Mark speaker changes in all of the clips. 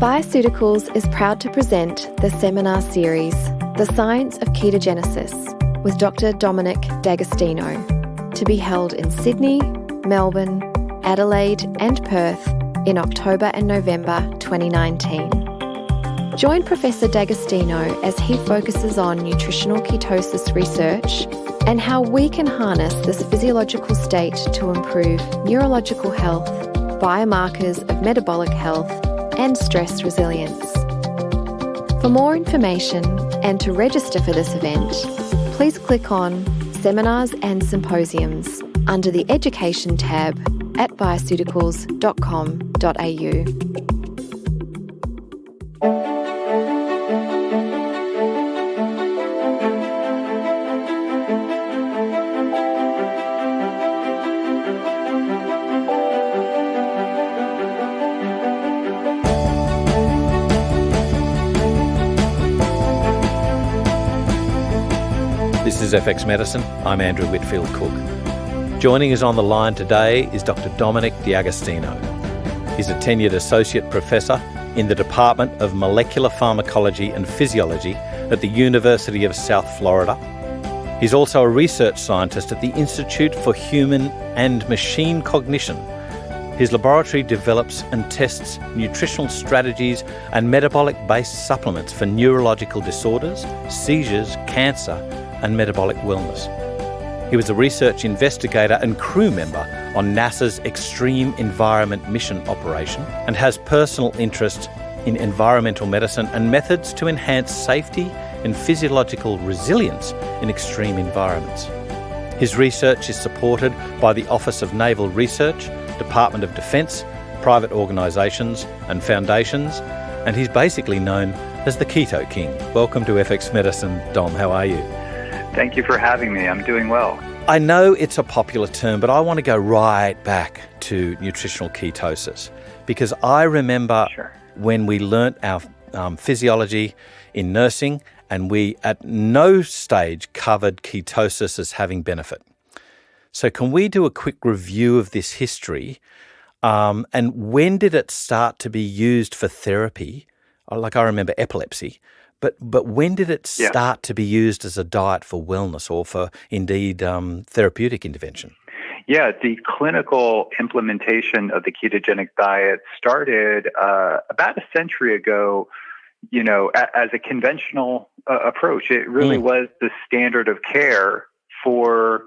Speaker 1: Bioceuticals is proud to present the seminar series, The Science of Ketogenesis, with Dr Dominic D'Agostino, to be held in Sydney, Melbourne, Adelaide and Perth in October and November 2019. Join Professor D'Agostino as he focuses on nutritional ketosis research and how we can harness this physiological state to improve neurological health, biomarkers of metabolic health, and stress resilience. For more information and to register for this event, please click on Seminars and Symposiums under the Education tab at bioceuticals.com.au.
Speaker 2: This is FX Medicine. I'm Andrew Whitfield Cook. Joining us on the line today is Dr Dominic D'Agostino. He's a tenured associate professor in the Department of Molecular Pharmacology and Physiology at the University of South Florida. He's also a research scientist at the Institute for Human and Machine Cognition. His laboratory develops and tests nutritional strategies and metabolic-based supplements for neurological disorders, seizures, cancer, and metabolic wellness. He was a research investigator and crew member on NASA's Extreme Environment Mission operation and has personal interest in environmental medicine and methods to enhance safety and physiological resilience in extreme environments. His research is supported by the Office of Naval Research, Department of Defence, private organisations and foundations, and he's basically known as the Keto King. Welcome to FX Medicine, Dom. How are you?
Speaker 3: Thank you for having me. I'm doing well.
Speaker 2: I know it's a popular term, but I want to go right back to nutritional ketosis because I remember when we learnt our physiology in nursing and we at no stage covered ketosis as having benefit. So can we do a quick review of this history and when did it start to be used for therapy? Like I remember epilepsy. But when did it start to be used as a diet for wellness or for, indeed, therapeutic intervention?
Speaker 3: Yeah, the clinical implementation of the ketogenic diet started about a century ago, as a conventional approach. It really was the standard of care for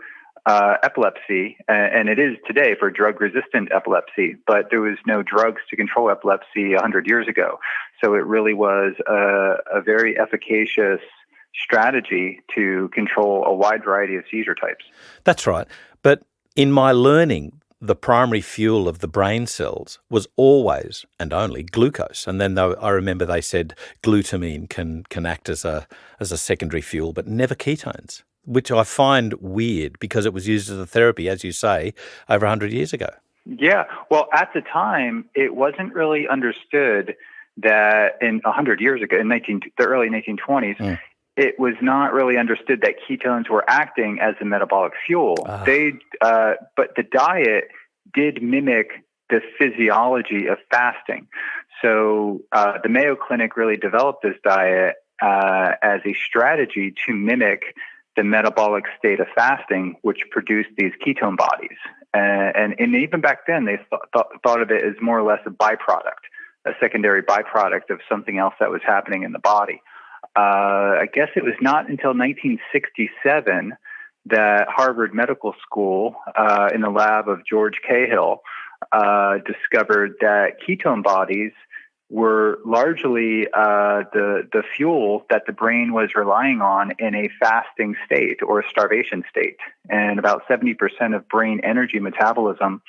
Speaker 3: epilepsy, and it is today for drug-resistant epilepsy, but there was no drugs to control epilepsy 100 years ago. So it really was a very efficacious strategy to control a wide variety of seizure types.
Speaker 2: That's right. But in my learning, the primary fuel of the brain cells was always and only glucose. And then I remember they said glutamine can act as a secondary fuel, but never ketones, which I find weird because it was used as a therapy, as you say, over 100 years ago. Yeah.
Speaker 3: Well, at the time, it wasn't really understood that in 100 years ago, in the early 1920s, it was not really understood that ketones were acting as a metabolic fuel. But the diet did mimic the physiology of fasting. So the Mayo Clinic really developed this diet as a strategy to mimic the metabolic state of fasting, which produced these ketone bodies. And even back then, they thought of it as more or less a byproduct, a secondary byproduct of something else that was happening in the body. I guess it was not until 1967 that Harvard Medical School, in the lab of George Cahill, discovered that ketone bodies were largely the fuel that the brain was relying on in a fasting state or a starvation state. And about 70% of brain energy metabolism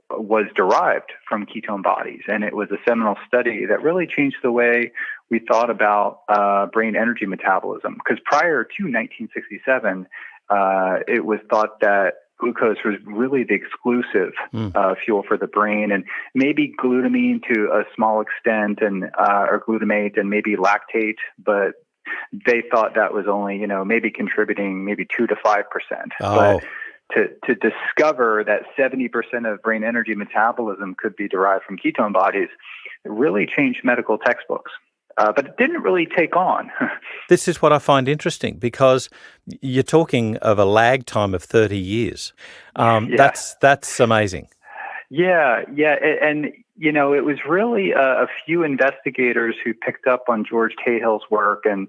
Speaker 3: was derived from ketone bodies. And it was a seminal study that really changed the way we thought about brain energy metabolism. Because prior to 1967, it was thought that glucose was really the exclusive fuel for the brain, and maybe glutamine to a small extent, and or glutamate and maybe lactate, but they thought that was only maybe contributing maybe 2 to 5%. But to discover that 70% of brain energy metabolism could be derived from ketone bodies, really changed medical textbooks. But it didn't really take on.
Speaker 2: This is what I find interesting, because you're talking of a lag time of 30 years. That's amazing.
Speaker 3: Yeah. And, it was really a few investigators who picked up on George Cahill's work. And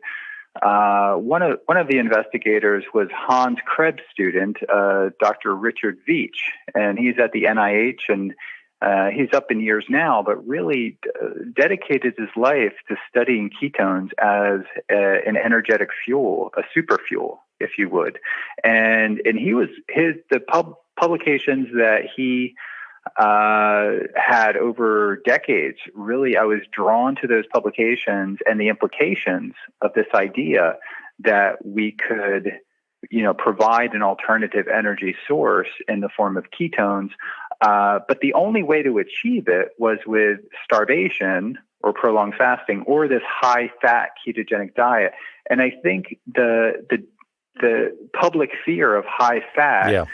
Speaker 3: one of the investigators was Hans Krebs' student, Dr. Richard Veitch. And he's at the NIH, and he's up in years now, but really dedicated his life to studying ketones as an energetic fuel, a super fuel, if you would. And the publications that he had over decades, really, I was drawn to those publications and the implications of this idea that we could, provide an alternative energy source in the form of ketones. But the only way to achieve it was with starvation or prolonged fasting or this high-fat ketogenic diet. And I think the public fear of high fat,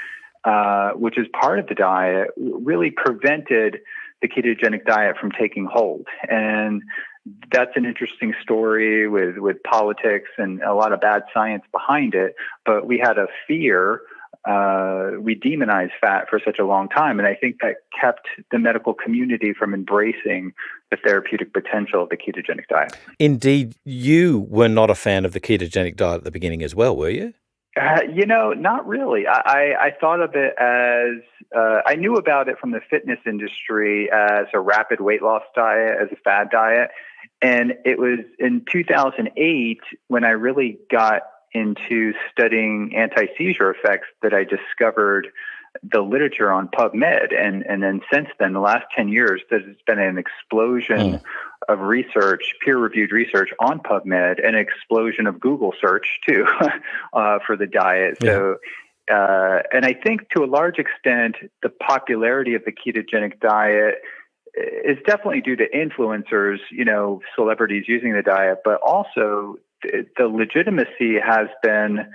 Speaker 3: which is part of the diet, really prevented the ketogenic diet from taking hold. And that's an interesting story with politics and a lot of bad science behind it. But we had a fear. We demonized fat for such a long time. And I think that kept the medical community from embracing the therapeutic potential of the ketogenic diet.
Speaker 2: Indeed, you were not a fan of the ketogenic diet at the beginning as well, were you?
Speaker 3: Not really. I thought of it as, I knew about it from the fitness industry as a rapid weight loss diet, as a fad diet. And it was in 2008 when I really got into studying anti-seizure effects that I discovered the literature on PubMed. And then since then, the last 10 years, there's been an explosion of research, peer-reviewed research on PubMed, and an explosion of Google search too for the diet. So, and I think to a large extent, the popularity of the ketogenic diet is definitely due to influencers, celebrities using the diet, but also the legitimacy has been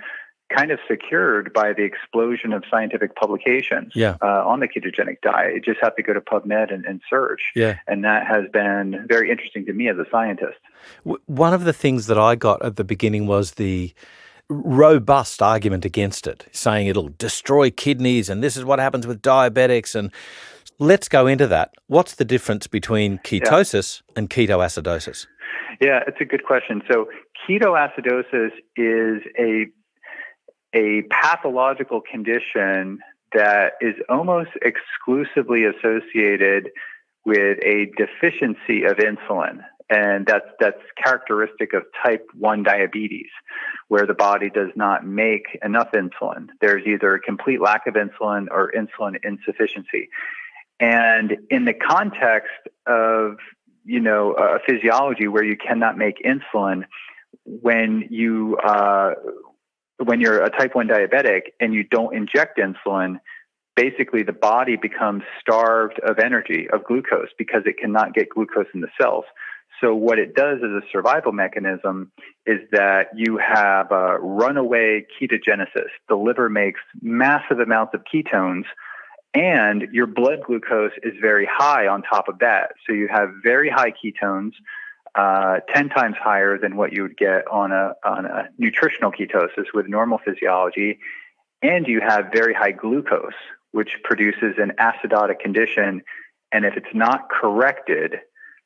Speaker 3: kind of secured by the explosion of scientific publications on the ketogenic diet. You just have to go to PubMed and search. And that has been very interesting to me as a scientist.
Speaker 2: One of the things that I got at the beginning was the robust argument against it, saying it'll destroy kidneys and this is what happens with diabetics. And let's go into that. What's the difference between ketosis and ketoacidosis?
Speaker 3: Yeah, it's a good question. So ketoacidosis is a pathological condition that is almost exclusively associated with a deficiency of insulin. And that's characteristic of type 1 diabetes, where the body does not make enough insulin. There's either a complete lack of insulin or insulin insufficiency. And in the context of, a physiology where you cannot make insulin, when you're a type 1 diabetic and you don't inject insulin, basically the body becomes starved of energy, of glucose, because it cannot get glucose in the cells. So what it does as a survival mechanism is that you have a runaway ketogenesis. The liver makes massive amounts of ketones, and your blood glucose is very high on top of that. So you have very high ketones, 10 times higher than what you would get on a nutritional ketosis with normal physiology. And you have very high glucose, which produces an acidotic condition. And if it's not corrected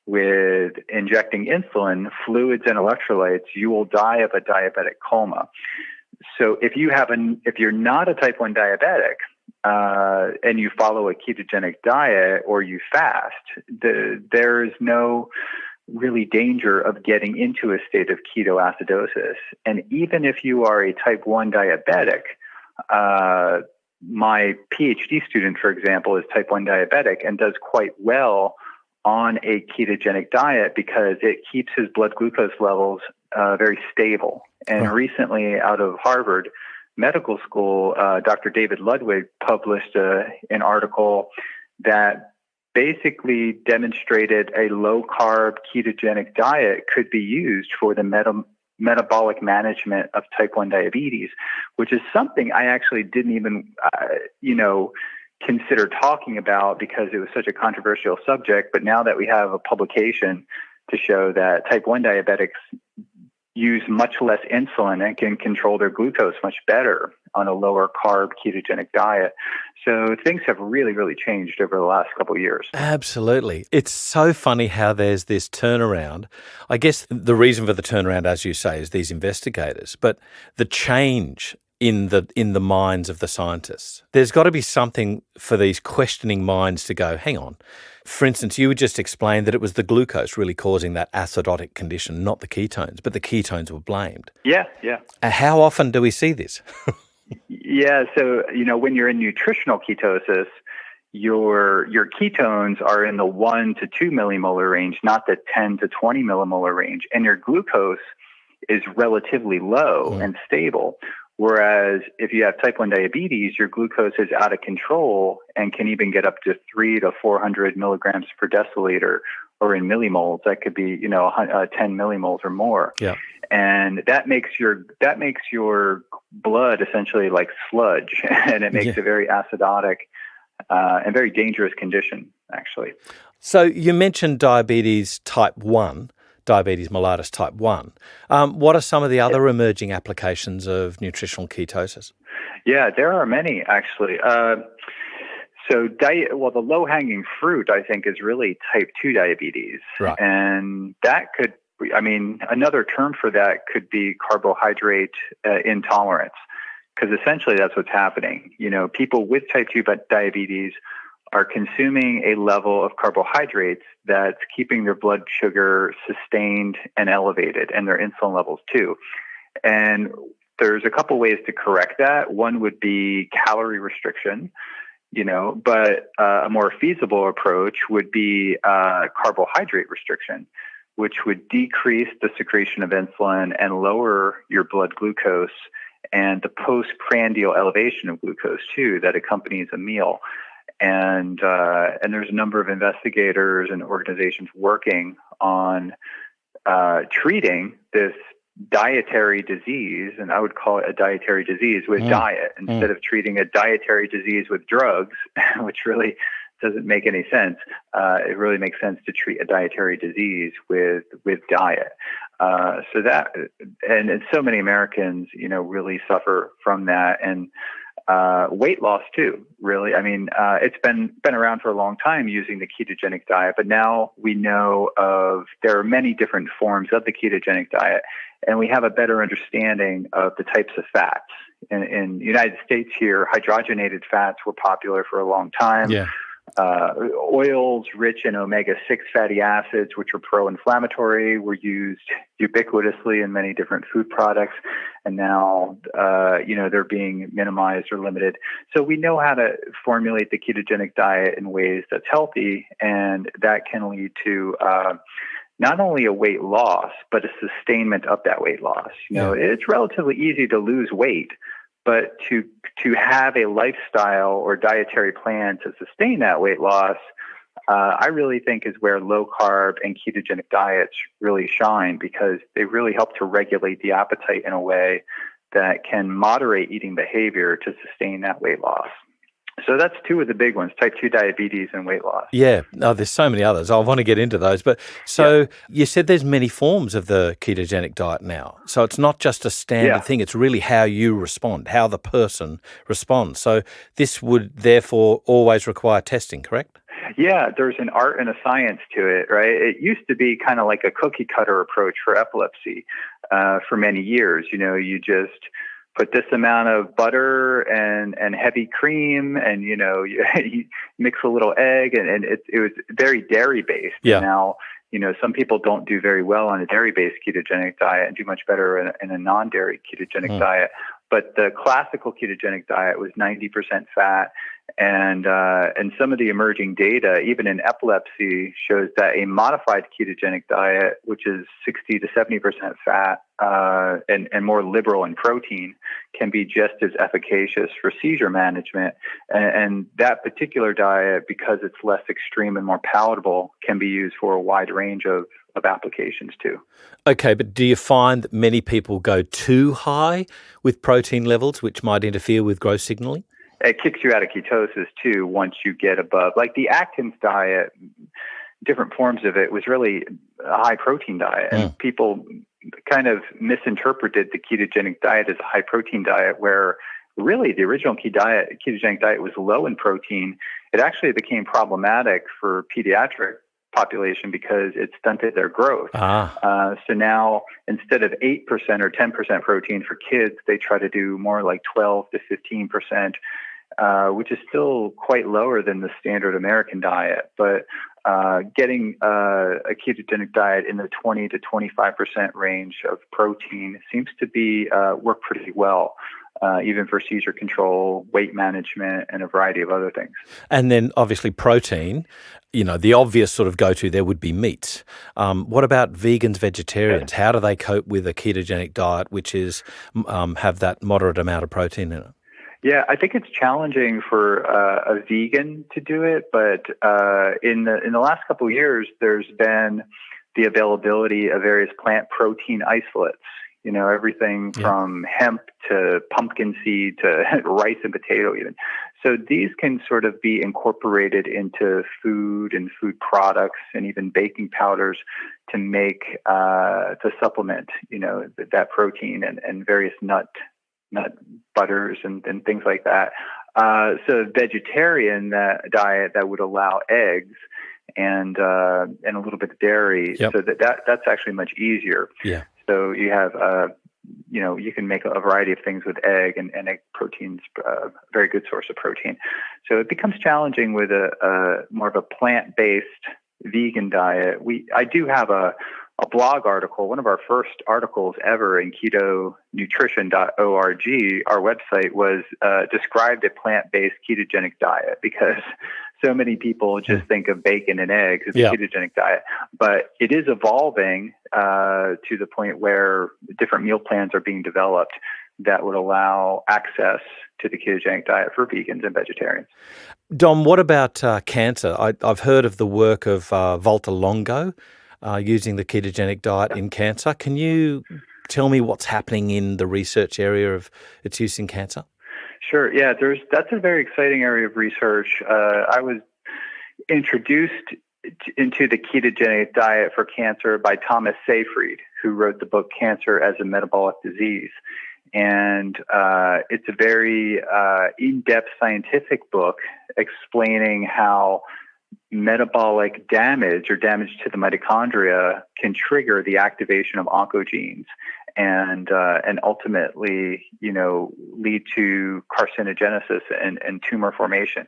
Speaker 3: with injecting insulin, fluids, and electrolytes, you will die of a diabetic coma. So if you're not a type 1 diabetic, and you follow a ketogenic diet or you fast, there is no really danger of getting into a state of ketoacidosis. And even if you are a type 1 diabetic, my PhD student, for example, is type 1 diabetic and does quite well on a ketogenic diet because it keeps his blood glucose levels very stable. And recently, out of Harvard Medical School, Dr. David Ludwig published an article that basically demonstrated a low-carb ketogenic diet could be used for the metabolic management of type 1 diabetes, which is something I actually didn't even, consider talking about because it was such a controversial subject. But now that we have a publication to show that type 1 diabetics use much less insulin and can control their glucose much better on a lower carb ketogenic diet. So things have really, really changed over the last couple of years.
Speaker 2: Absolutely. It's so funny how there's this turnaround. I guess the reason for the turnaround, as you say, is these investigators, but the change in the minds of the scientists. There's got to be something for these questioning minds to go, hang on. For instance, you would just explain that it was the glucose really causing that acidotic condition, not the ketones, but the ketones were blamed.
Speaker 3: Yeah.
Speaker 2: How often do we see this?
Speaker 3: Yeah, so, when you're in nutritional ketosis, your ketones are in the 1 to 2 millimolar range, not the 10 to 20 millimolar range, and your glucose is relatively low and stable. Whereas if you have type 1 diabetes, your glucose is out of control and can even get up to 300 to 400 milligrams per deciliter, or in millimoles, that could be 10 millimoles or more.
Speaker 2: Yeah.
Speaker 3: And that makes your blood essentially like sludge, and it makes a very acidotic and very dangerous condition, actually.
Speaker 2: So you mentioned diabetes type 1. Diabetes mellitus type 1. What are some of the other emerging applications of nutritional ketosis?
Speaker 3: Yeah, there are many, actually. The low-hanging fruit, I think, is really type 2 diabetes.
Speaker 2: Right.
Speaker 3: And that could, another term for that could be carbohydrate intolerance, because essentially that's what's happening. People with type 2 diabetes are consuming a level of carbohydrates that's keeping their blood sugar sustained and elevated, and their insulin levels too. And there's a couple ways to correct that. One would be calorie restriction, but a more feasible approach would be carbohydrate restriction, which would decrease the secretion of insulin and lower your blood glucose and the postprandial elevation of glucose too that accompanies a meal. And there's a number of investigators and organizations working on treating this dietary disease, and I would call it a dietary disease with diet instead of treating a dietary disease with drugs, which really doesn't make any sense. It really makes sense to treat a dietary disease with diet. So that, and so many Americans, really suffer from that. And weight loss too, really. It's been around for a long time using the ketogenic diet, but now we know there are many different forms of the ketogenic diet, and we have a better understanding of the types of fats. In the United States here, hydrogenated fats were popular for a long time.
Speaker 2: Yeah.
Speaker 3: Oils rich in omega-6 fatty acids, which are pro-inflammatory, were used ubiquitously in many different food products. And now, they're being minimized or limited. So we know how to formulate the ketogenic diet in ways that's healthy, and that can lead to not only a weight loss, but a sustainment of that weight loss. It's relatively easy to lose weight, but to have a lifestyle or dietary plan to sustain that weight loss, I really think is where low carb and ketogenic diets really shine, because they really help to regulate the appetite in a way that can moderate eating behavior to sustain that weight loss. So that's two of the big ones, type 2 diabetes and weight loss.
Speaker 2: Yeah. No, there's so many others. I want to get into those. But You said there's many forms of the ketogenic diet now. So it's not just a standard thing. It's really how you respond, how the person responds. So this would therefore always require testing, correct?
Speaker 3: Yeah, there's an art and a science to it, right? It used to be kind of like a cookie cutter approach for epilepsy for many years. You just put this amount of butter and heavy cream, and you mix a little egg, and it was very dairy based.
Speaker 2: Yeah.
Speaker 3: Now, some people don't do very well on a dairy based ketogenic diet and do much better in a non-dairy ketogenic diet. But the classical ketogenic diet was 90% fat, and some of the emerging data, even in epilepsy, shows that a modified ketogenic diet, which is 60 to 70% fat and more liberal in protein, can be just as efficacious for seizure management. And that particular diet, because it's less extreme and more palatable, can be used for a wide range of applications too.
Speaker 2: Okay, but do you find that many people go too high with protein levels, which might interfere with growth signaling?
Speaker 3: it kicks you out of ketosis too once you get above. Like the Atkins diet, different forms of it was really a high protein diet, and people kind of misinterpreted the ketogenic diet as a high protein diet, where really the original ketogenic diet was low in protein. It actually became problematic for pediatric population because it stunted their growth. So now instead of 8% or 10% protein for kids, they try to do more like 12 to 15%, which is still quite lower than the standard American diet. But getting a ketogenic diet in the 20 to 25% range of protein seems to be work pretty well. Even for seizure control, weight management, and a variety of other things.
Speaker 2: And then obviously protein, the obvious sort of go-to there would be meat. What about vegans, vegetarians? How do they cope with a ketogenic diet, which is have that moderate amount of protein in it?
Speaker 3: Yeah, I think it's challenging for a vegan to do it, but in the last couple of years, there's been the availability of various plant protein isolates. Everything from hemp to pumpkin seed to rice and potato even. So these can sort of be incorporated into food and food products and even baking powders to supplement, that protein and various nut butters and things like that. So vegetarian diet that would allow eggs and a little bit of dairy. Yep. So that's actually much easier.
Speaker 2: Yeah.
Speaker 3: So you have, you can make a variety of things with egg, and egg protein's a very good source of protein. So it becomes challenging with a more of a plant-based vegan diet. I do have a blog article, one of our first articles ever in ketonutrition.org. Our website was described a plant-based ketogenic diet because so many people just think of bacon and eggs as a ketogenic diet, but it is evolving to the point where different meal plans are being developed that would allow access to the ketogenic diet for vegans and vegetarians.
Speaker 2: Dom, what about cancer? I've heard of the work of Walter Longo using the ketogenic diet in cancer. Can you tell me what's happening in the research area of its use in cancer?
Speaker 3: Sure. Yeah, that's a very exciting area of research. I was introduced into the ketogenic diet for cancer by Thomas Seyfried, who wrote the book Cancer as a Metabolic Disease. And it's a very in-depth scientific book explaining how metabolic damage or damage to the mitochondria can trigger the activation of oncogenes and ultimately, lead to carcinogenesis and tumor formation.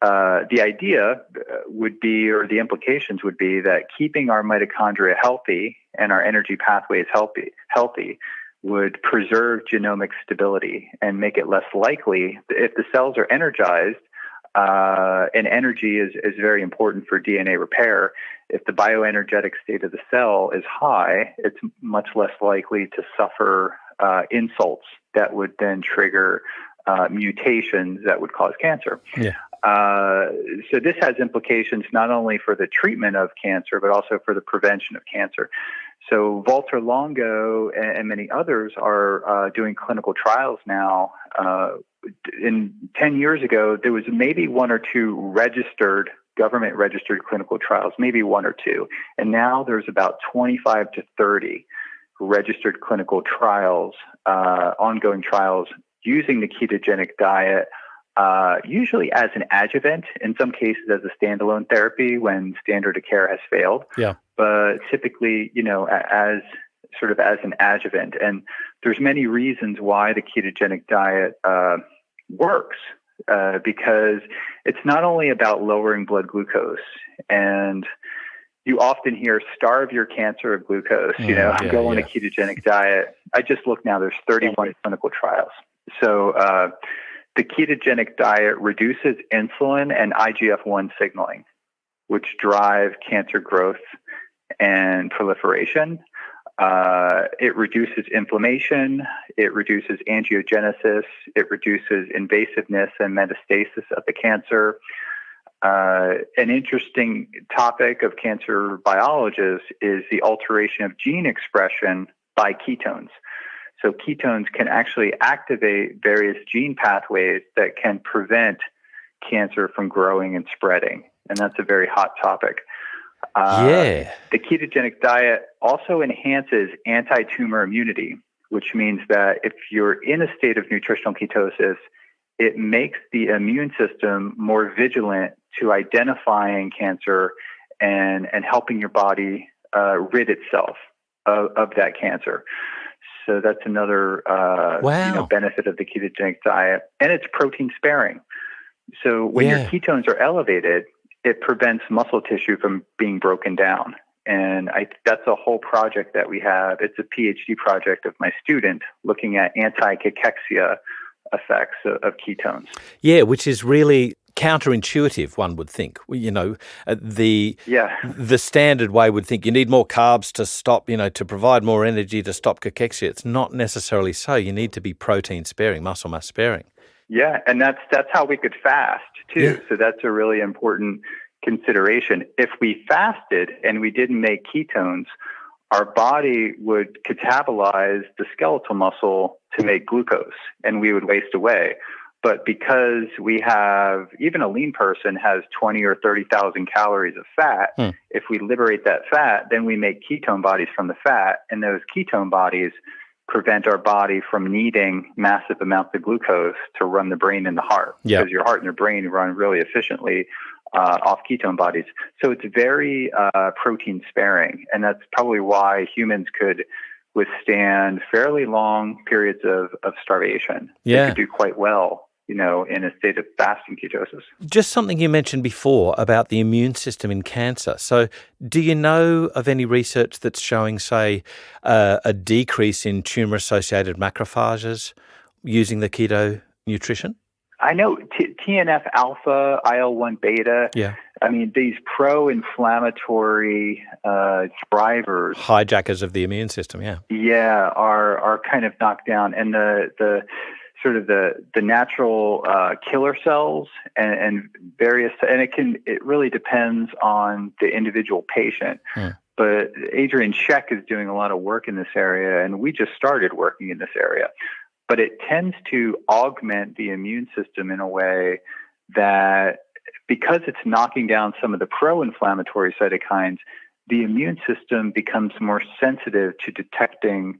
Speaker 3: The idea would be, or the implications would be, that keeping our mitochondria healthy and our energy pathways healthy would preserve genomic stability and make it less likely if the cells are energized. And energy is very important for DNA repair. If the bioenergetic state of the cell is high, it's much less likely to suffer insults that would then trigger mutations that would cause cancer.
Speaker 2: Yeah.
Speaker 3: So this has implications not only for the treatment of cancer, but also for the prevention of cancer. So Walter Longo and many others are doing clinical trials now. In 10 years ago, there was maybe one or two government-registered clinical trials, maybe one or two. And now there's about 25 to 30 registered clinical trials, ongoing trials, using the ketogenic diet, usually as an adjuvant, in some cases as a standalone therapy when standard of care has failed.
Speaker 2: Yeah. But
Speaker 3: typically, as an adjuvant. And there's many reasons why the ketogenic diet works, because it's not only about lowering blood glucose. And you often hear, starve your cancer of glucose, go on a ketogenic diet. I just looked now, there's 31 clinical trials. So the ketogenic diet reduces insulin and IGF-1 signaling, which drive cancer growth and proliferation. It reduces inflammation, it reduces angiogenesis, it reduces invasiveness and metastasis of the cancer. An interesting topic of cancer biologists is the alteration of gene expression by ketones. So ketones can actually activate various gene pathways that can prevent cancer from growing and spreading. And that's a very hot topic. The ketogenic diet also enhances anti-tumor immunity, which means that if you're in a state of nutritional ketosis, it makes the immune system more vigilant to identifying cancer and helping your body rid itself of that cancer. So that's another benefit of the ketogenic diet. And it's protein sparing. So when your ketones are elevated, it prevents muscle tissue from being broken down. And that's a whole project that we have. It's a PhD project of my student looking at anti-cachexia effects of ketones.
Speaker 2: Yeah, which is really counterintuitive, one would think. The standard way would think you need more carbs to stop, to provide more energy to stop cachexia. It's not necessarily so. You need to be protein sparing, muscle mass sparing.
Speaker 3: Yeah, and that's how we could fast too. Yeah. So that's a really important consideration. If we fasted and we didn't make ketones, our body would catabolize the skeletal muscle to make glucose, and we would waste away. But because we have, even a lean person has 20 or 30,000 calories of fat, if we liberate that fat, then we make ketone bodies from the fat, and those ketone bodies prevent our body from needing massive amounts of glucose to run the brain and the heart.
Speaker 2: Yep.
Speaker 3: Because your heart and your brain run really efficiently off ketone bodies. So it's very protein sparing, and that's probably why humans could withstand fairly long periods of starvation.
Speaker 2: Yeah.
Speaker 3: They could do quite well, in a state of fasting ketosis.
Speaker 2: Just something you mentioned before about the immune system in cancer. So do you know of any research that's showing, say, a decrease in tumor-associated macrophages using the keto nutrition?
Speaker 3: I know TNF-alpha, IL-1 beta, these pro-inflammatory drivers.
Speaker 2: Hijackers of the immune system,
Speaker 3: are kind of knocked down. And the sort of the natural killer cells and various, and it really depends on the individual patient. But Adrian Scheck is doing a lot of work in this area, and we just started working in this area. But it tends to augment the immune system in a way that, because it's knocking down some of the pro-inflammatory cytokines, the immune system becomes more sensitive to detecting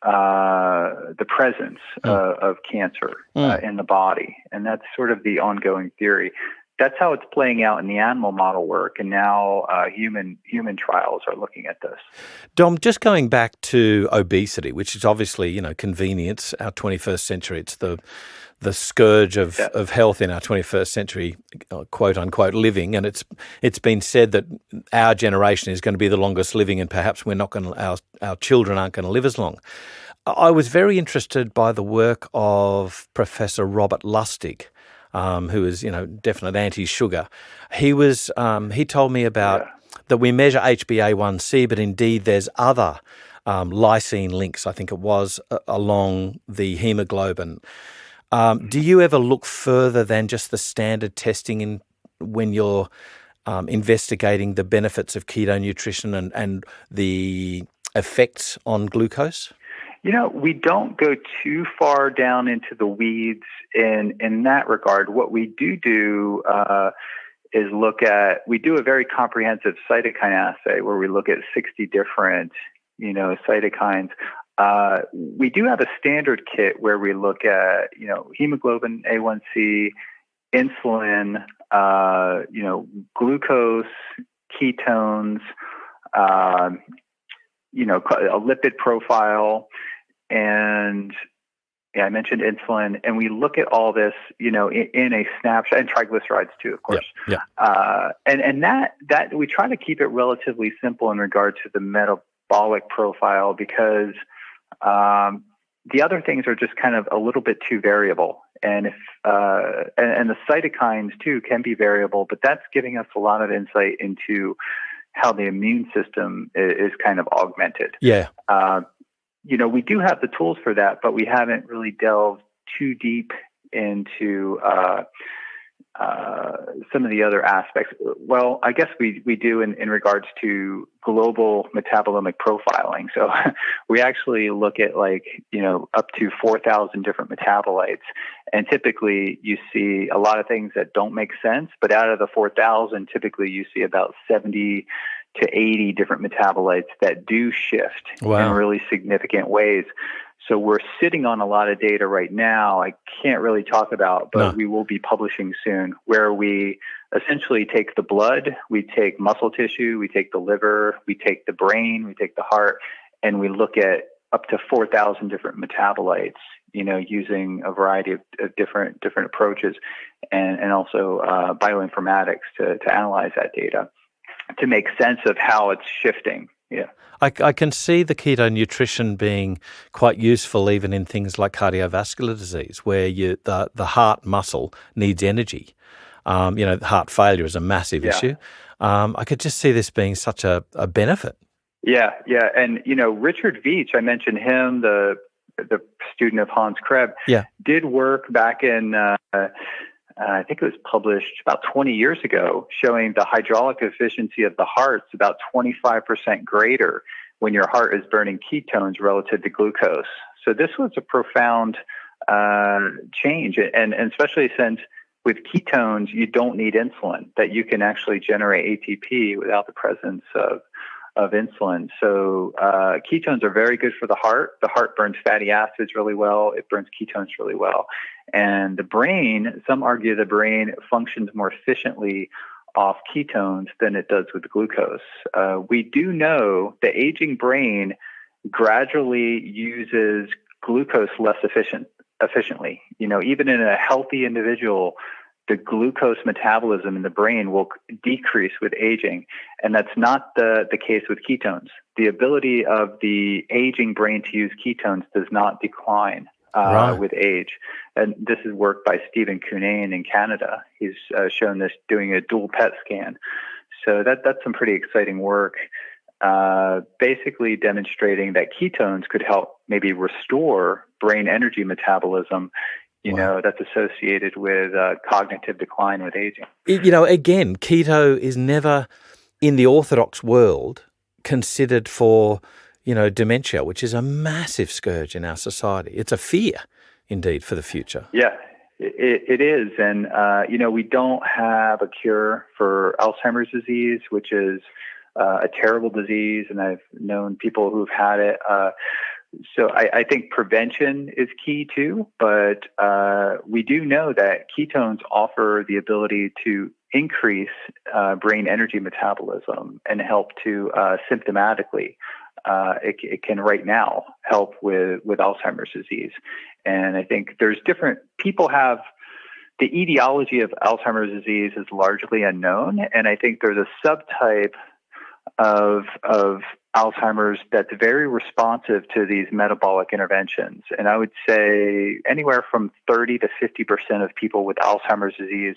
Speaker 3: the presence of cancer in the body. And that's sort of the ongoing theory. That's how it's playing out in the animal model work, and now human trials are looking at this.
Speaker 2: Dom, just going back to obesity, which is obviously, convenience, our 21st century, it's the scourge of health in our 21st century, quote unquote, living. And it's been said that our generation is going to be the longest living, and perhaps our children aren't going to live as long. I was very interested by the work of Professor Robert Lustig, who is, definite anti-sugar. He told me about that we measure HbA1c, but indeed there's other lysine links, I think it was, along the hemoglobin. Do you ever look further than just the standard testing when you're investigating the benefits of keto nutrition and the effects on glucose?
Speaker 3: We don't go too far down into the weeds in that regard. What we do is we do a very comprehensive cytokine assay where we look at 60 different, cytokines. We do have a standard kit where we look at, hemoglobin, A1C, insulin, glucose, ketones, a lipid profile, and I mentioned insulin, and we look at all this, in a snapshot, and triglycerides too, of course. And that we try to keep it relatively simple in regard to the metabolic profile, because the other things are just kind of a little bit too variable. And and the cytokines too can be variable, but that's giving us a lot of insight into how the immune system is kind of augmented. We do have the tools for that, but we haven't really delved too deep into some of the other aspects? Well, I guess we do in regards to global metabolomic profiling. So we actually look at up to 4,000 different metabolites. And typically you see a lot of things that don't make sense, but out of the 4,000, typically you see about 70 to 80 different metabolites that do shift in really significant ways. So we're sitting on a lot of data right now I can't really talk about, but we will be publishing soon, where we essentially take the blood, we take muscle tissue, we take the liver, we take the brain, we take the heart, and we look at up to 4,000 different metabolites, using a variety of different approaches and also bioinformatics to analyze that data to make sense of how it's shifting. Yeah.
Speaker 2: I can see the keto nutrition being quite useful even in things like cardiovascular disease, where the heart muscle needs energy. Heart failure is a massive issue. I could just see this being such a benefit.
Speaker 3: Yeah. And, Richard Veach, I mentioned him, the student of Hans Krebs, did work back in, I think it was published about 20 years ago, showing the hydraulic efficiency of the heart's about 25% greater when your heart is burning ketones relative to glucose. So this was a profound change, and especially since with ketones, you don't need insulin, that you can actually generate ATP without the presence of insulin. So ketones are very good for the heart. The heart burns fatty acids really well. It burns ketones really well. And the brain, some argue the brain functions more efficiently off ketones than it does with glucose. We do know the aging brain gradually uses glucose less efficiently. Even in a healthy individual, the glucose metabolism in the brain will decrease with aging. And that's not the case with ketones. The ability of the aging brain to use ketones does not decline with age. And this is work by Stephen Cunnane in Canada. He's shown this doing a dual PET scan. So that's some pretty exciting work, basically demonstrating that ketones could help maybe restore brain energy metabolism, that's associated with cognitive decline with aging.
Speaker 2: Again, keto is never in the orthodox world considered for, dementia, which is a massive scourge in our society. It's a fear, indeed, for the future.
Speaker 3: Yeah, it is. And, we don't have a cure for Alzheimer's disease, which is a terrible disease. And I've known people who've had it. So I think prevention is key too, but we do know that ketones offer the ability to increase brain energy metabolism and help to symptomatically. It can right now help with Alzheimer's disease. And I think there's different people have the etiology of Alzheimer's disease is largely unknown. And I think there's a subtype of Alzheimer's that's very responsive to these metabolic interventions. And I would say anywhere from 30 to 50% of people with Alzheimer's disease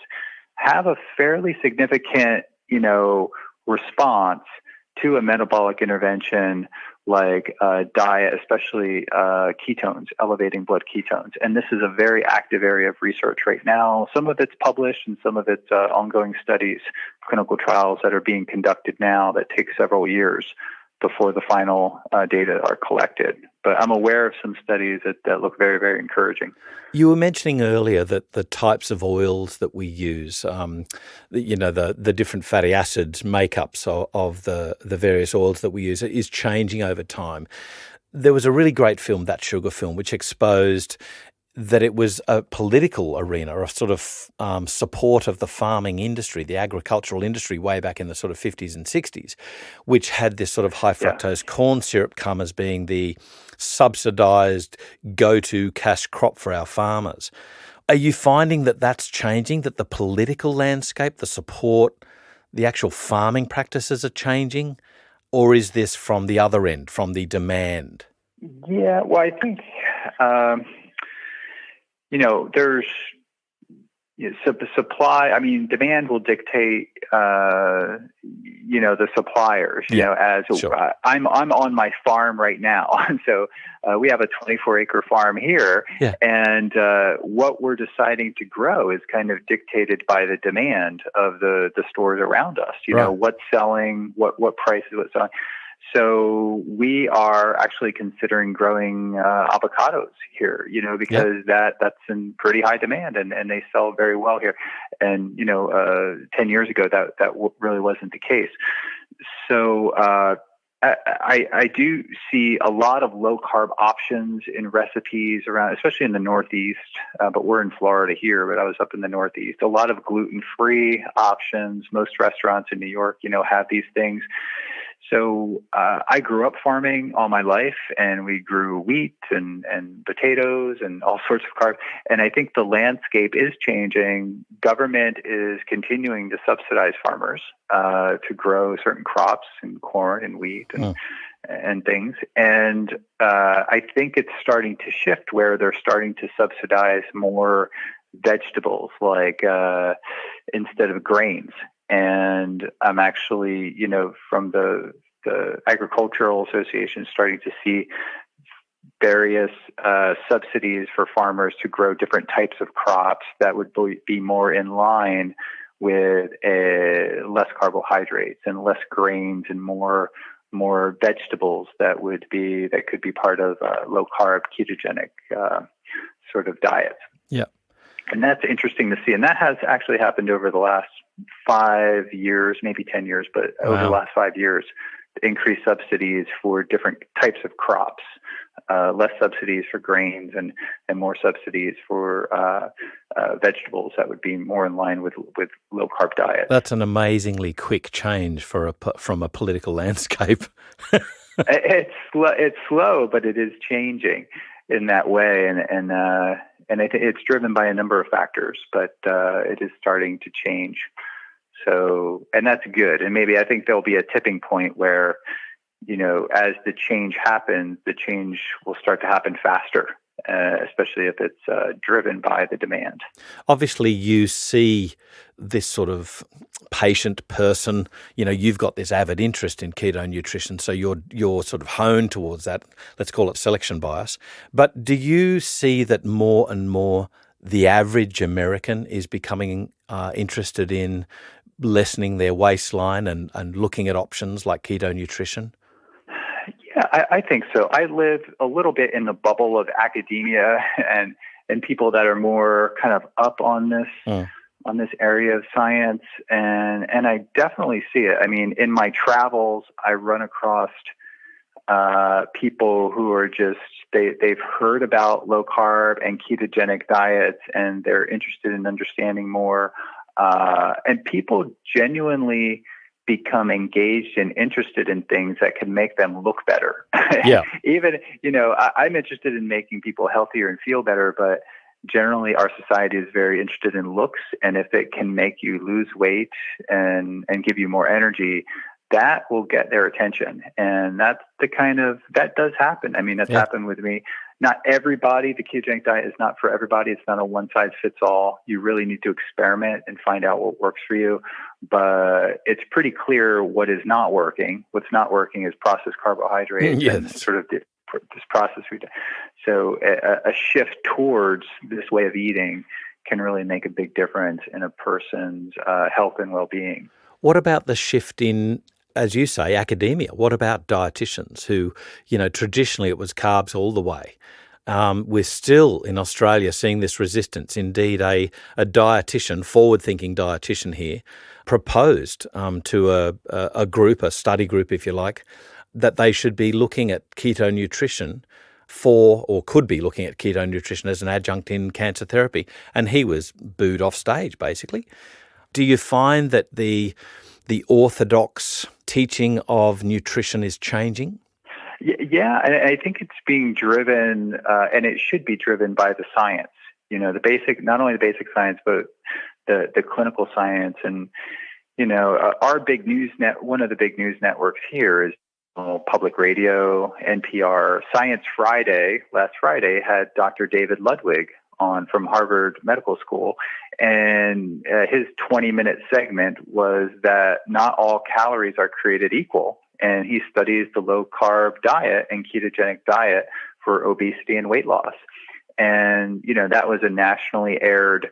Speaker 3: have a fairly significant, response to a metabolic intervention like diet, especially ketones, elevating blood ketones. And this is a very active area of research right now. Some of it's published and some of it's ongoing studies, clinical trials that are being conducted now that take several years before the final data are collected. But I'm aware of some studies that look very, very encouraging.
Speaker 2: You were mentioning earlier that the types of oils that we use, the different fatty acids makeups of the various oils that we use is changing over time. There was a really great film, That Sugar film, which exposed that it was a political arena, a sort of support of the farming industry, the agricultural industry way back in the sort of 50s and 60s, which had this sort of high fructose corn syrup come as being the subsidized go-to cash crop for our farmers. Are you finding that that's changing, that the political landscape, the support, the actual farming practices are changing? Or is this from the other end, from the demand?
Speaker 3: Yeah, well, I think... there's, So the supply, I mean, demand will dictate, the suppliers, as
Speaker 2: sure.
Speaker 3: I'm on my farm right now. So we have a 24-acre farm here.
Speaker 2: Yeah.
Speaker 3: And what we're deciding to grow is kind of dictated by the demand of the stores around us,
Speaker 2: Right.
Speaker 3: What's selling, what prices, what's selling. So we are actually considering growing avocados here, because that's in pretty high demand and they sell very well here. And, 10 years ago, that really wasn't the case. So I do see a lot of low carb options in recipes around, especially in the Northeast, but we're in Florida here, but I was up in the Northeast. A lot of gluten-free options. Most restaurants in New York, have these things. So I grew up farming all my life, and we grew wheat and potatoes and all sorts of carbs. And I think the landscape is changing. Government is continuing to subsidize farmers to grow certain crops and corn and wheat and things. And I think it's starting to shift where they're starting to subsidize more vegetables, like instead of grains. And I'm actually, from the Agricultural Association starting to see various subsidies for farmers to grow different types of crops that would be more in line with less carbohydrates and less grains and more vegetables that could be part of low carb ketogenic sort of diets.
Speaker 2: Yeah.
Speaker 3: And that's interesting to see. And that has actually happened over the last 5 years, maybe 10 years, but over the last 5 years, increased subsidies for different types of crops, less subsidies for grains and more subsidies for vegetables that would be more in line with low carb diet.
Speaker 2: That's an amazingly quick change from a political landscape.
Speaker 3: It's slow, but it is changing in that way. And I think it's driven by a number of factors, but it is starting to change. So, and that's good. And maybe I think there'll be a tipping point where, as the change happens, the change will start to happen faster, especially if it's driven by the demand.
Speaker 2: Obviously, you see this sort of patient person, you've got this avid interest in keto nutrition, so you're sort of honed towards that, let's call it selection bias. But do you see that more and more the average American is becoming interested in lessening their waistline and looking at options like keto nutrition?
Speaker 3: Yeah, I think so. I live a little bit in the bubble of academia and people that are more kind of up on this area of science, and I definitely see it. I mean, in my travels, I run across people who are just they've heard about low carb and ketogenic diets, and they're interested in understanding more. And people genuinely become engaged and interested in things that can make them look better.
Speaker 2: Yeah.
Speaker 3: Even, I'm interested in making people healthier and feel better, but generally our society is very interested in looks. And if it can make you lose weight and give you more energy, that will get their attention. And that's that does happen. I mean, that's happened with me. Not everybody, the ketogenic diet is not for everybody. It's not a one size fits all. You really need to experiment and find out what works for you. But it's pretty clear what is not working. What's not working is processed carbohydrates and sort of this processed food. So a shift towards this way of eating can really make a big difference in a person's health and well-being.
Speaker 2: What about the shift in, as you say, academia? What about dietitians who, traditionally it was carbs all the way? We're still in Australia seeing this resistance. Indeed, a dietitian, forward-thinking dietitian here, proposed to a group, a study group, if you like, that they should be looking at keto nutrition could be looking at keto nutrition as an adjunct in cancer therapy. And he was booed off stage, basically. Do you find that the orthodox teaching of nutrition is changing?
Speaker 3: Yeah, I think it's being driven, and it should be driven by the science. Not only the basic science, but the clinical science. And our big one of the big news networks here is public radio, NPR. Science Friday last Friday had Dr. David Ludwig on from Harvard Medical School, And his 20-minute segment was that not all calories are created equal. And he studies the low-carb diet and ketogenic diet for obesity and weight loss. And, that was a nationally aired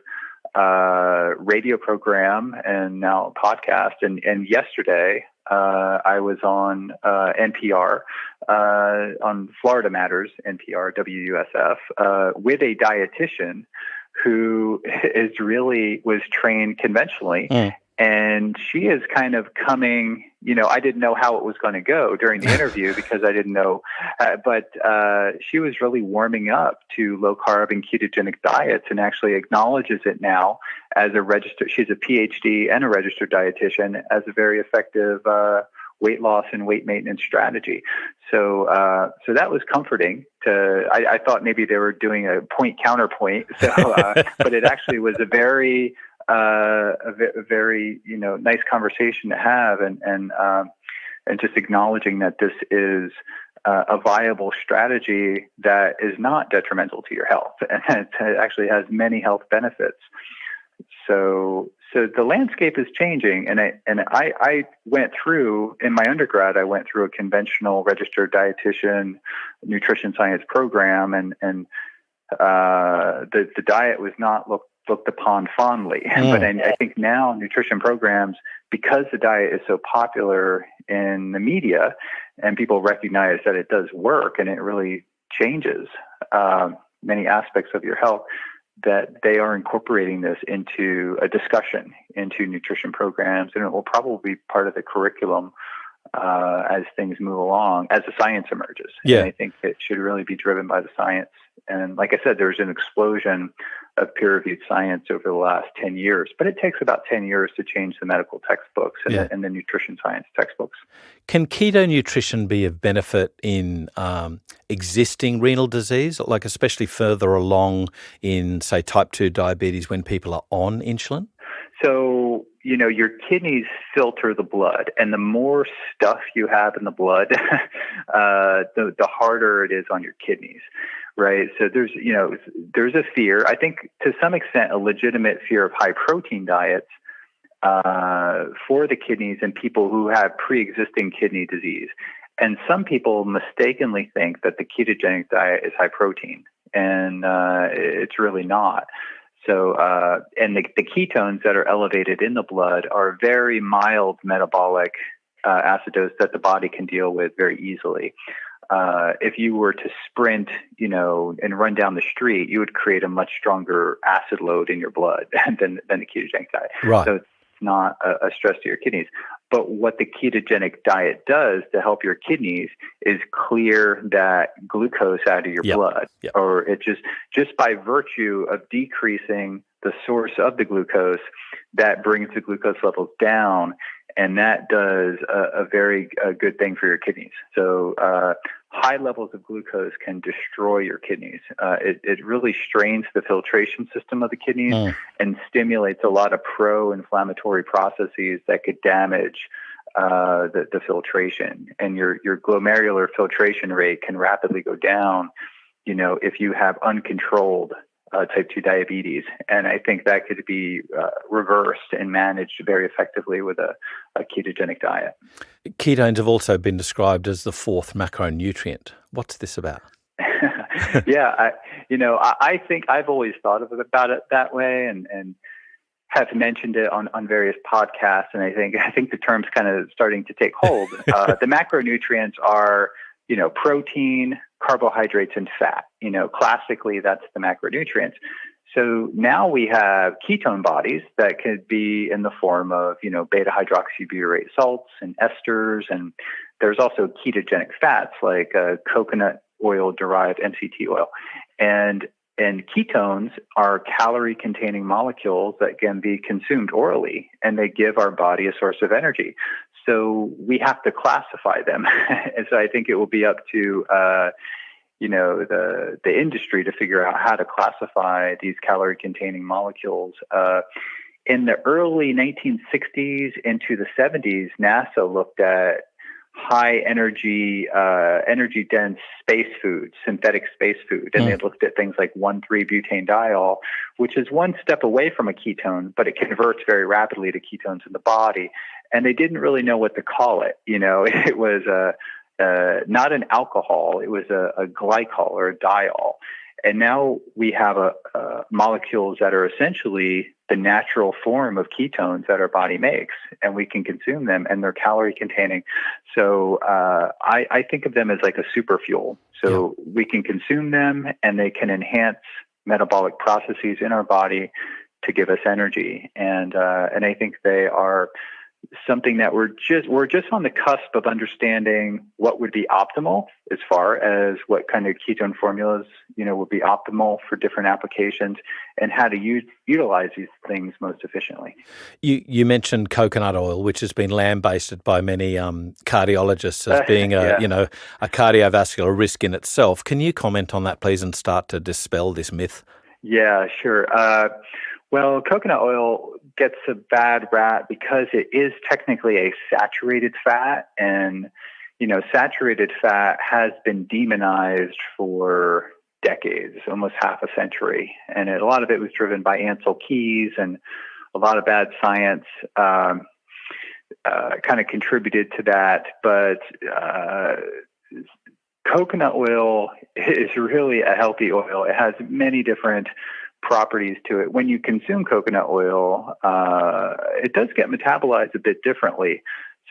Speaker 3: radio program and now podcast. And yesterday, I was on NPR, on Florida Matters, NPR, WUSF, with a dietitian who was trained conventionally. And she is kind of coming, I didn't know how it was going to go during the interview because I didn't know, but she was really warming up to low carb and ketogenic diets and actually acknowledges it now as she's a PhD and a registered dietitian, as a very effective weight loss and weight maintenance strategy. So that was comforting. I thought maybe they were doing a point counterpoint. But it actually was a very nice conversation to have, and just acknowledging that this is a viable strategy that is not detrimental to your health, and it actually has many health benefits. So the landscape is changing, and I went through, in my undergrad, I went through a conventional registered dietitian nutrition science program, and the diet was not looked upon fondly. But I think now nutrition programs, because the diet is so popular in the media and people recognize that it does work and it really changes many aspects of your health, that they are incorporating this into a discussion, into nutrition programs, and it will probably be part of the curriculum as things move along, as the science emerges.
Speaker 2: Yeah.
Speaker 3: And I think it should really be driven by the science. And like I said, there's an explosion of peer-reviewed science over the last 10 years, but it takes about 10 years to change the medical textbooks and the nutrition science textbooks.
Speaker 2: Can keto nutrition be of benefit in existing renal disease, like especially further along in, say, type 2 diabetes when people are on insulin?
Speaker 3: So, your kidneys filter the blood, and the more stuff you have in the blood, the harder it is on your kidneys, right? So there's a fear, I think to some extent, a legitimate fear of high protein diets for the kidneys in people who have pre-existing kidney disease. And some people mistakenly think that the ketogenic diet is high protein, and it's really not. So, and the ketones that are elevated in the blood are very mild metabolic acidosis that the body can deal with very easily. If you were to sprint, and run down the street, you would create a much stronger acid load in your blood than the ketogenic diet.
Speaker 2: Right.
Speaker 3: So it's not a stress to your kidneys. But what the ketogenic diet does to help your kidneys is clear that glucose out of your blood, or it just by virtue of decreasing the source of the glucose, that brings the glucose levels down, and that does a very good thing for your kidneys. So high levels of glucose can destroy your kidneys. It really strains the filtration system of the kidneys and stimulates a lot of pro-inflammatory processes that could damage the filtration. And your glomerular filtration rate can rapidly go down, if you have uncontrolled type 2 diabetes. And I think that could be reversed and managed very effectively with a ketogenic diet.
Speaker 2: Ketones have also been described as the fourth macronutrient. What's this about?
Speaker 3: Yeah, I think I've always thought about it that way, and have mentioned it on various podcasts. And I think the term's kind of starting to take hold. The macronutrients are, protein, carbohydrates, and fat. Classically, that's the macronutrients. So now we have ketone bodies that could be in the form of, beta hydroxybutyrate salts and esters. And there's also ketogenic fats like coconut oil derived MCT oil. And ketones are calorie-containing molecules that can be consumed orally, and they give our body a source of energy. So we have to classify them. And so I think it will be up to the industry to figure out how to classify these calorie-containing molecules. In the early 1960s into the 70s, NASA looked at high energy dense space food, synthetic space food. And they looked at things like 1,3-butanediol, which is one step away from a ketone, but it converts very rapidly to ketones in the body. And they didn't really know what to call it. It was not an alcohol, it was a glycol or a diol. And now we have molecules that are essentially the natural form of ketones that our body makes, and we can consume them, and they're calorie containing. So I think of them as like a super fuel. So we can consume them, and they can enhance metabolic processes in our body to give us energy. And I think they are something that we're just on the cusp of understanding what would be optimal as far as what kind of ketone formulas, would be optimal for different applications and how to utilize these things most efficiently.
Speaker 2: You mentioned coconut oil, which has been lambasted by many cardiologists as being a cardiovascular risk in itself. Can you comment on that, please, and start to dispel this myth?
Speaker 3: Yeah, sure. Well, coconut oil gets a bad rap because it is technically a saturated fat, and saturated fat has been demonized for decades, almost half a century, and a lot of it was driven by Ansel Keys, and a lot of bad science kind of contributed to that. But coconut oil is really a healthy oil. It has many different properties to it. When you consume coconut oil, it does get metabolized a bit differently.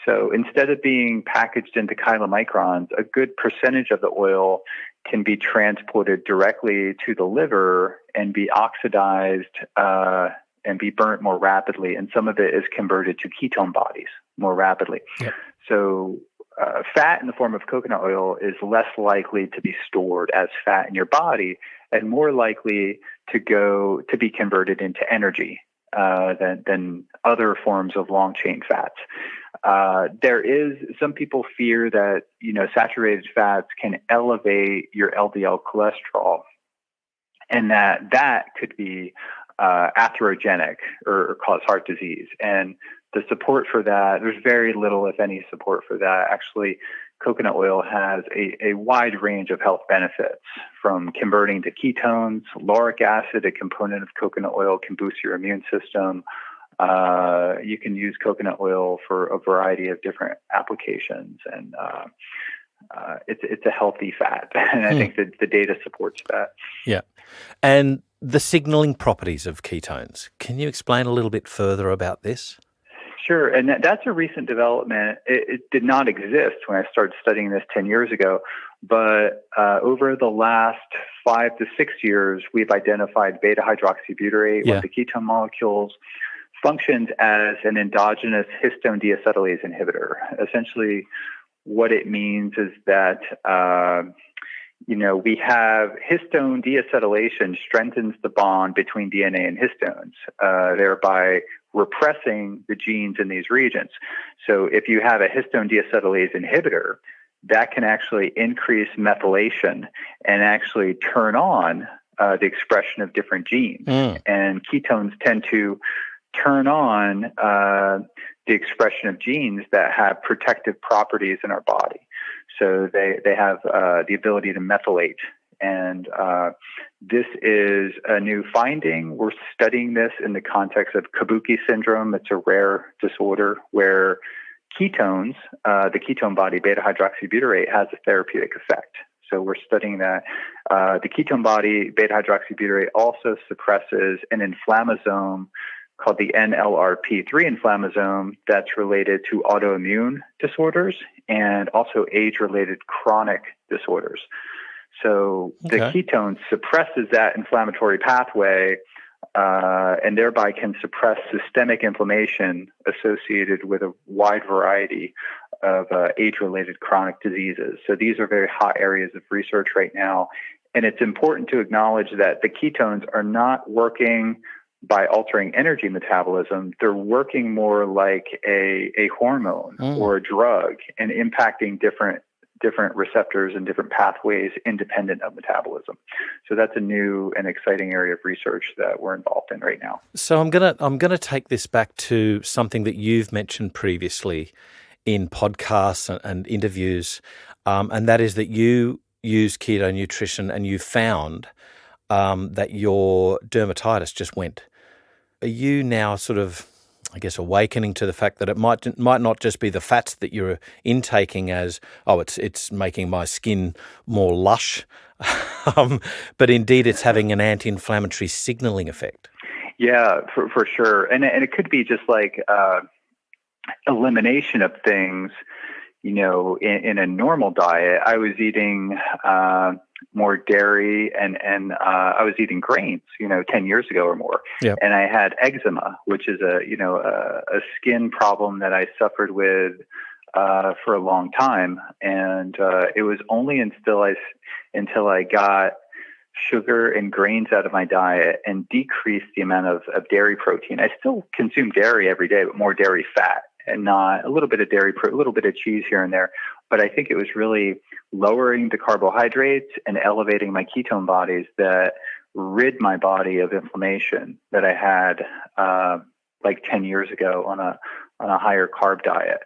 Speaker 3: So instead of being packaged into chylomicrons, a good percentage of the oil can be transported directly to the liver and be oxidized and be burnt more rapidly. And some of it is converted to ketone bodies more rapidly. Yep. So fat in the form of coconut oil is less likely to be stored as fat in your body and more likely to be converted into energy than other forms of long chain fats. Some people fear that saturated fats can elevate your LDL cholesterol, and that could be atherogenic or cause heart disease. And the support for that, there's very little, if any, support for that. Actually, coconut oil has a wide range of health benefits, from converting to ketones. Lauric acid, a component of coconut oil, can boost your immune system. You can use coconut oil for a variety of different applications, and it's a healthy fat. And I think that the data supports that.
Speaker 2: Yeah. And the signaling properties of ketones. Can you explain a little bit further about this?
Speaker 3: Sure, and that's a recent development. It did not exist when I started studying this 10 years ago, but over the last 5 to 6 years, we've identified beta-hydroxybutyrate, one of the ketone molecules, functions as an endogenous histone deacetylase inhibitor. Essentially, what it means is that we have histone deacetylation strengthens the bond between DNA and histones, thereby repressing the genes in these regions. So if you have a histone deacetylase inhibitor, that can actually increase methylation and actually turn on the expression of different genes. And ketones tend to turn on the expression of genes that have protective properties in our body. So they have the ability to methylate. And this is a new finding. We're studying this in the context of Kabuki syndrome. It's a rare disorder where ketones, the ketone body, beta-hydroxybutyrate, has a therapeutic effect. So we're studying that. The ketone body, beta-hydroxybutyrate, also suppresses an inflammasome called the NLRP3 inflammasome that's related to autoimmune disorders and also age-related chronic disorders. So the ketone suppresses that inflammatory pathway and thereby can suppress systemic inflammation associated with a wide variety of age-related chronic diseases. So these are very hot areas of research right now. And it's important to acknowledge that the ketones are not working by altering energy metabolism. They're working more like a hormone or a drug and impacting different receptors and different pathways independent of metabolism. So that's a new and exciting area of research that we're involved in right now.
Speaker 2: So I'm gonna take this back to something that you've mentioned previously in podcasts and interviews, and that is that you use keto nutrition and you found that your dermatitis just went. Are you now sort of, I guess, awakening to the fact that it might not just be the fats that you're intaking as, it's making my skin more lush, but indeed it's having an anti-inflammatory signaling effect?
Speaker 3: Yeah, for sure. And it could be just like elimination of things. In a normal diet, I was eating more dairy and I was eating grains, 10 years ago or more.
Speaker 2: Yep.
Speaker 3: And I had eczema, which is a skin problem that I suffered with for a long time. And it was only until I got sugar and grains out of my diet and decreased the amount of dairy protein. I still consume dairy every day, but more dairy fat. And not a little bit of dairy, a little bit of cheese here and there. But I think it was really lowering the carbohydrates and elevating my ketone bodies that rid my body of inflammation that I had like 10 years ago on a higher carb diet.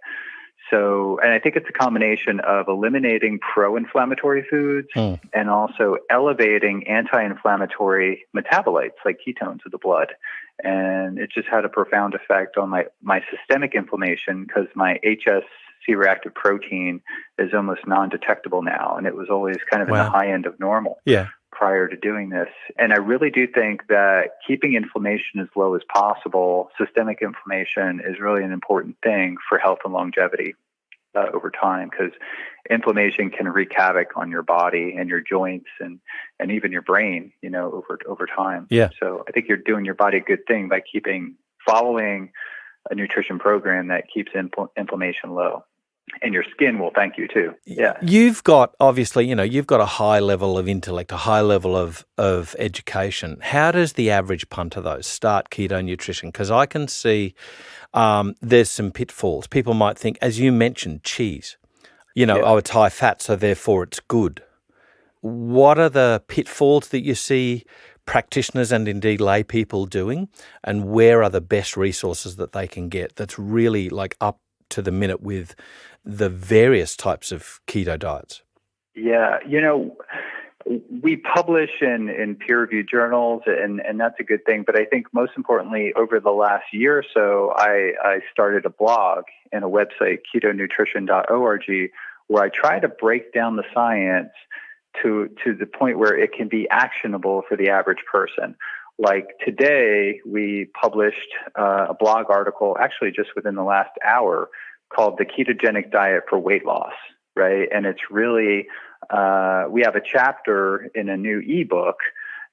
Speaker 3: So, and I think it's a combination of eliminating pro-inflammatory foods and also elevating anti-inflammatory metabolites like ketones of the blood. And it just had a profound effect on my systemic inflammation because my HSC reactive protein is almost non-detectable now. And it was always kind of in the high end of normal prior to doing this. And I really do think that keeping inflammation as low as possible, systemic inflammation, is really an important thing for health and longevity over time, because inflammation can wreak havoc on your body and your joints and even your brain, over time.
Speaker 2: Yeah.
Speaker 3: So I think you're doing your body a good thing by following a nutrition program that keeps inflammation low. And your skin will thank you too. Yeah.
Speaker 2: You've got, obviously, you've got a high level of intellect, a high level of education. How does the average punter, though, start keto nutrition? Because I can see there's some pitfalls. People might think, as you mentioned, cheese, it's high fat, so therefore it's good. What are the pitfalls that you see practitioners and indeed lay people doing, and where are the best resources that they can get that's really like up to the minute with the various types of keto diets?
Speaker 3: Yeah, we publish in peer-reviewed journals, and that's a good thing. But I think most importantly, over the last year or so, I started a blog and a website, ketonutrition.org, where I try to break down the science to the point where it can be actionable for the average person. Like today, we published a blog article, actually just within the last hour, called The Ketogenic Diet for Weight Loss, right? And it's really, we have a chapter in a new ebook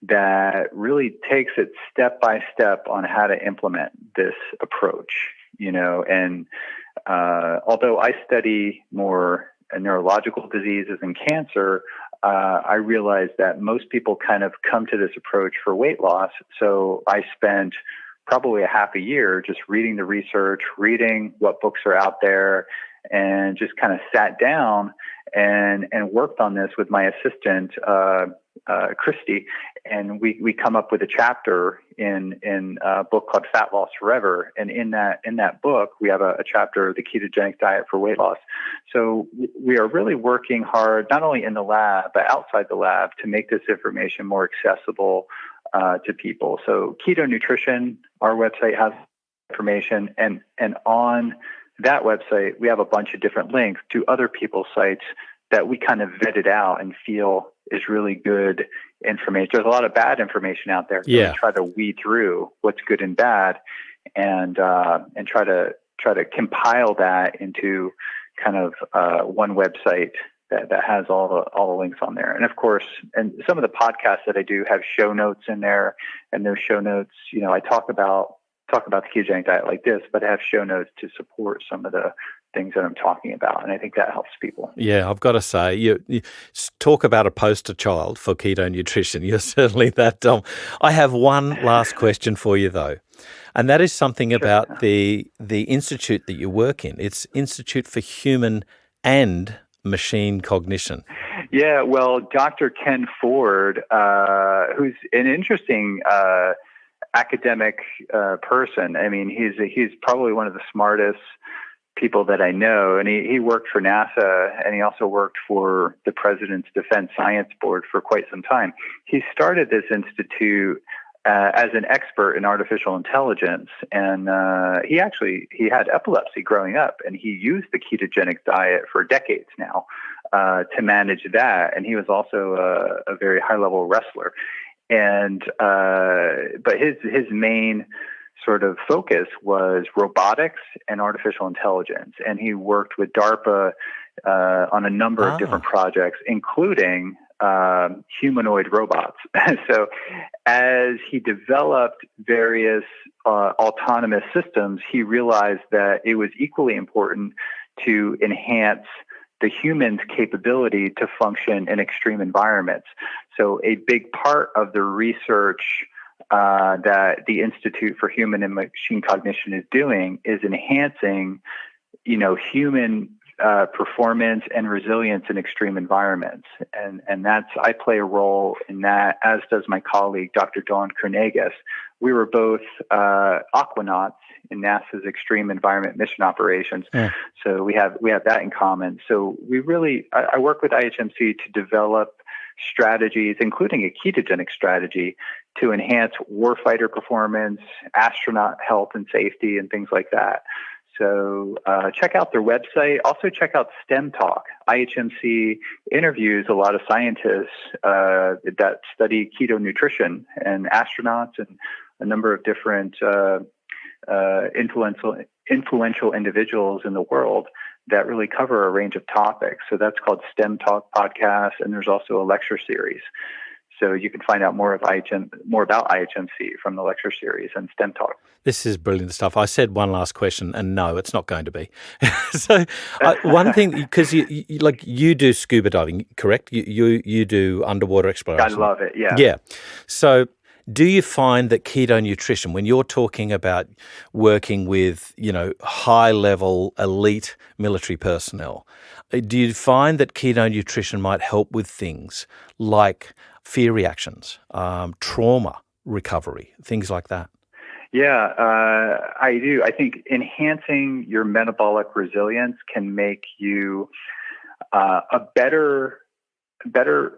Speaker 3: that really takes it step by step on how to implement this approach, and although I study more neurological diseases and cancer, I realized that most people kind of come to this approach for weight loss. So I spent probably a half a year just reading the research, reading what books are out there, and just kind of sat down and worked on this with my assistant, Christy. And we come up with a chapter in a book called Fat Loss Forever. And in that book, we have a chapter, The Ketogenic Diet for Weight Loss. So we are really working hard, not only in the lab, but outside the lab, to make this information more accessible to people. So Keto Nutrition, our website, has information, and on that website, we have a bunch of different links to other people's sites that we kind of vetted out and feel is really good information. There's a lot of bad information out there. So we try to weed through what's good and bad, and try to compile that into kind of one website that has all the links on there. And of course, and some of the podcasts that I do have show notes in there, and those show notes, I talk about the ketogenic diet like this, but I have show notes to support some of the things that I'm talking about. And I think that helps people.
Speaker 2: Yeah, I've got to say, you talk about a poster child for keto nutrition. You're certainly that. I have one last question for you, though. And that is something about the institute that you work in. It's Institute for Human and Machine Cognition.
Speaker 3: Yeah, well, Dr. Ken Ford, who's an interesting academic person. I mean, he's probably one of the smartest people that I know, and he worked for NASA, and he also worked for the President's Defense Science Board for quite some time. He started this institute as an expert in artificial intelligence, and he had epilepsy growing up, and he used the ketogenic diet for decades now to manage that. And he was also a very high-level wrestler, and but his main sort of focus was robotics and artificial intelligence. And he worked with DARPA on a number of different projects, including humanoid robots. So as he developed various autonomous systems, he realized that it was equally important to enhance the human's capability to function in extreme environments. So a big part of the research that the Institute for Human and Machine Cognition is doing is enhancing, human performance and resilience in extreme environments. And I play a role in that, as does my colleague, Dr. Dawn Kernagis. We were both aquanauts in NASA's Extreme Environment Mission Operations. Yeah. So we have that in common. So I work with IHMC to develop strategies, including a ketogenic strategy, to enhance warfighter performance, astronaut health and safety, and things like that. So check out their website. Also check out STEM Talk. IHMC interviews a lot of scientists that study keto nutrition and astronauts and a number of different influential individuals in the world that really cover a range of topics. So that's called STEM Talk Podcast, and there's also a lecture series. So you can find out more about IHMC from the lecture series and STEM Talk.
Speaker 2: This is brilliant stuff. I said one last question, and no, it's not going to be. So one thing, because you do scuba diving, correct? You do underwater exploration.
Speaker 3: I love it. Yeah.
Speaker 2: Yeah. So do you find that keto nutrition, when you're talking about working with, high-level elite military personnel, do you find that keto nutrition might help with things like fear reactions, trauma recovery, things like that?
Speaker 3: Yeah, I do. I think enhancing your metabolic resilience can make you better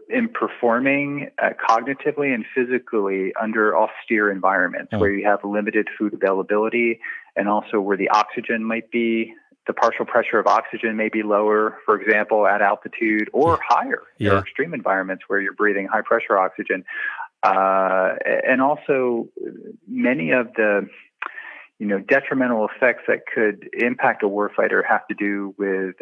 Speaker 3: in performing cognitively and physically under austere environments where you have limited food availability, and also where the partial pressure of oxygen may be lower, for example, at altitude, or higher. There are extreme environments where you're breathing high pressure oxygen. And also many of the detrimental effects that could impact a warfighter have to do with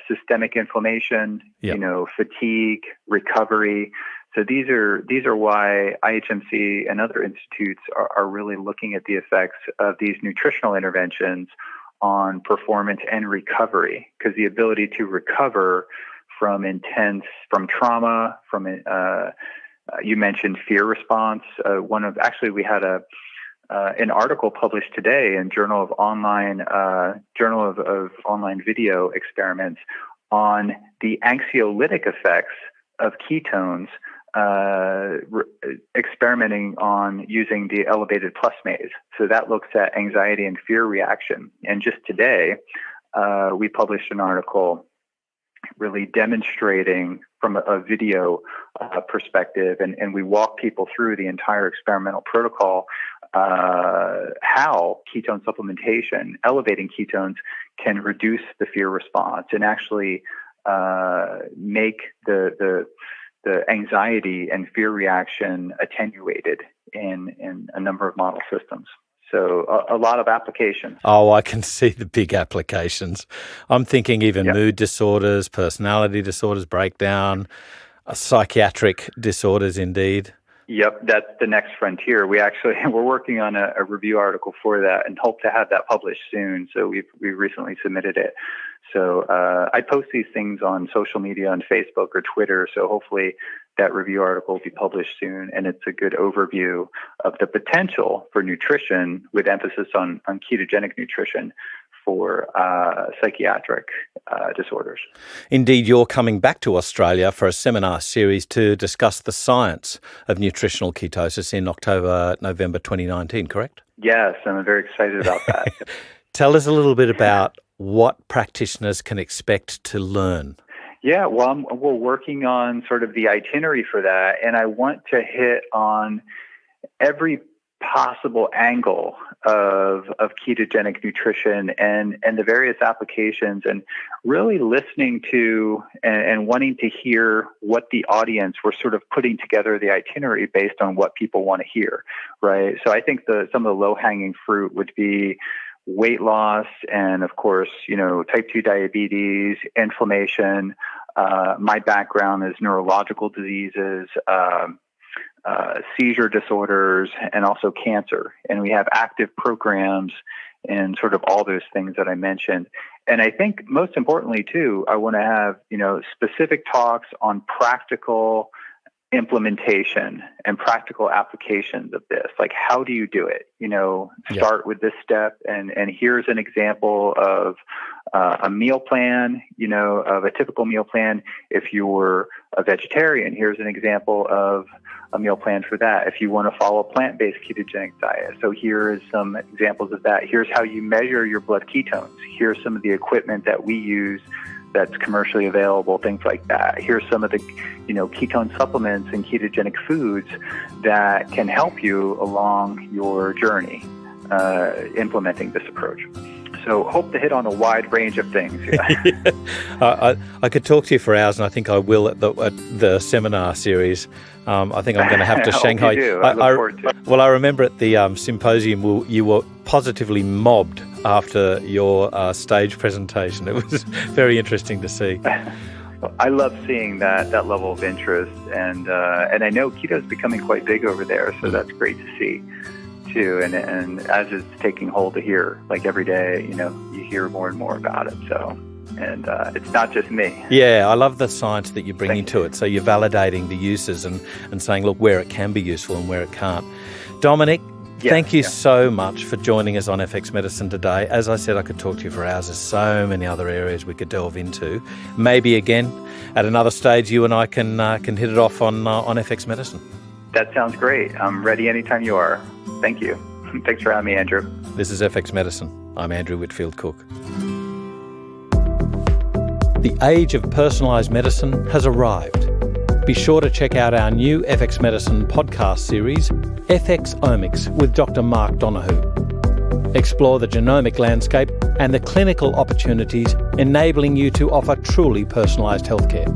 Speaker 3: systemic inflammation, fatigue, recovery. So these are why IHMC and other institutes are really looking at the effects of these nutritional interventions on performance and recovery, because the ability to recover from trauma, you mentioned fear response. We had an article published today in Journal of Online Video Experiments on the anxiolytic effects of ketones, experimenting on using the elevated plasmase. So that looks at anxiety and fear reaction. And just today, we published an article really demonstrating from a video perspective, and we walk people through the entire experimental protocol, how ketone supplementation, elevating ketones, can reduce the fear response and actually make the anxiety and fear reaction attenuated in a number of model systems. So a lot of applications.
Speaker 2: Oh, I can see the big applications. I'm thinking even mood disorders, personality disorders, breakdown, psychiatric disorders indeed.
Speaker 3: Yep, that's the next frontier. We're working on a review article for that and hope to have that published soon. So we've recently submitted it. So I post these things on social media, on Facebook or Twitter. So hopefully that review article will be published soon. And it's a good overview of the potential for nutrition, with emphasis on ketogenic nutrition, for psychiatric disorders.
Speaker 2: Indeed, you're coming back to Australia for a seminar series to discuss the science of nutritional ketosis in November 2019, correct?
Speaker 3: Yes, I'm very excited about that.
Speaker 2: Tell us a little bit about what practitioners can expect to learn?
Speaker 3: Yeah, well, we're working on sort of the itinerary for that, and I want to hit on every possible angle of ketogenic nutrition and the various applications, and really listening to and wanting to hear what the audience, we're sort of putting together the itinerary based on what people want to hear, right? So I think some of the low-hanging fruit would be weight loss and, of course, type 2 diabetes, inflammation. My background is neurological diseases, seizure disorders, and also cancer. And we have active programs in sort of all those things that I mentioned. And I think most importantly, too, I want to have, specific talks on practical implementation and practical applications of this. Like, how do you do it? Start with this step. And here's an example of a meal plan, of a typical meal plan. If you're a vegetarian, here's an example of a meal plan for that. If you want to follow a plant-based ketogenic diet, so here is some examples of that. Here's how you measure your blood ketones. Here's some of the equipment that we use that's commercially available, things like that. Here's some of the, ketone supplements and ketogenic foods that can help you along your journey implementing this approach. So hope to hit on a wide range of things.
Speaker 2: I could talk to you for hours, and I think I will at the seminar series. I think I'm going to have to Shanghai.
Speaker 3: I look forward to it.
Speaker 2: Well, I remember at the symposium you were positively mobbed after your stage presentation. It was very interesting to see.
Speaker 3: I love seeing that level of interest, and I know keto is becoming quite big over there, so that's great to see too. And as it's taking hold here, like every day, you hear more and more about it. So, and it's not just me.
Speaker 2: Yeah, I love the science that you're bringing to it. So you're validating the uses and saying, look, where it can be useful and where it can't. Dominic, thank you so much for joining us on FX Medicine today. As I said, I could talk to you for hours. There's so many other areas we could delve into. Maybe again, at another stage, you and I can hit it off on FX Medicine. That sounds great. I'm ready anytime you are. Thank you. Thanks for having me, Andrew. This is FX Medicine. I'm Andrew Whitfield Cook. The age of personalised medicine has arrived. Be sure to check out our new FX Medicine podcast series, FX Omics with Dr. Mark Donoghue. Explore the genomic landscape and the clinical opportunities enabling you to offer truly personalised healthcare.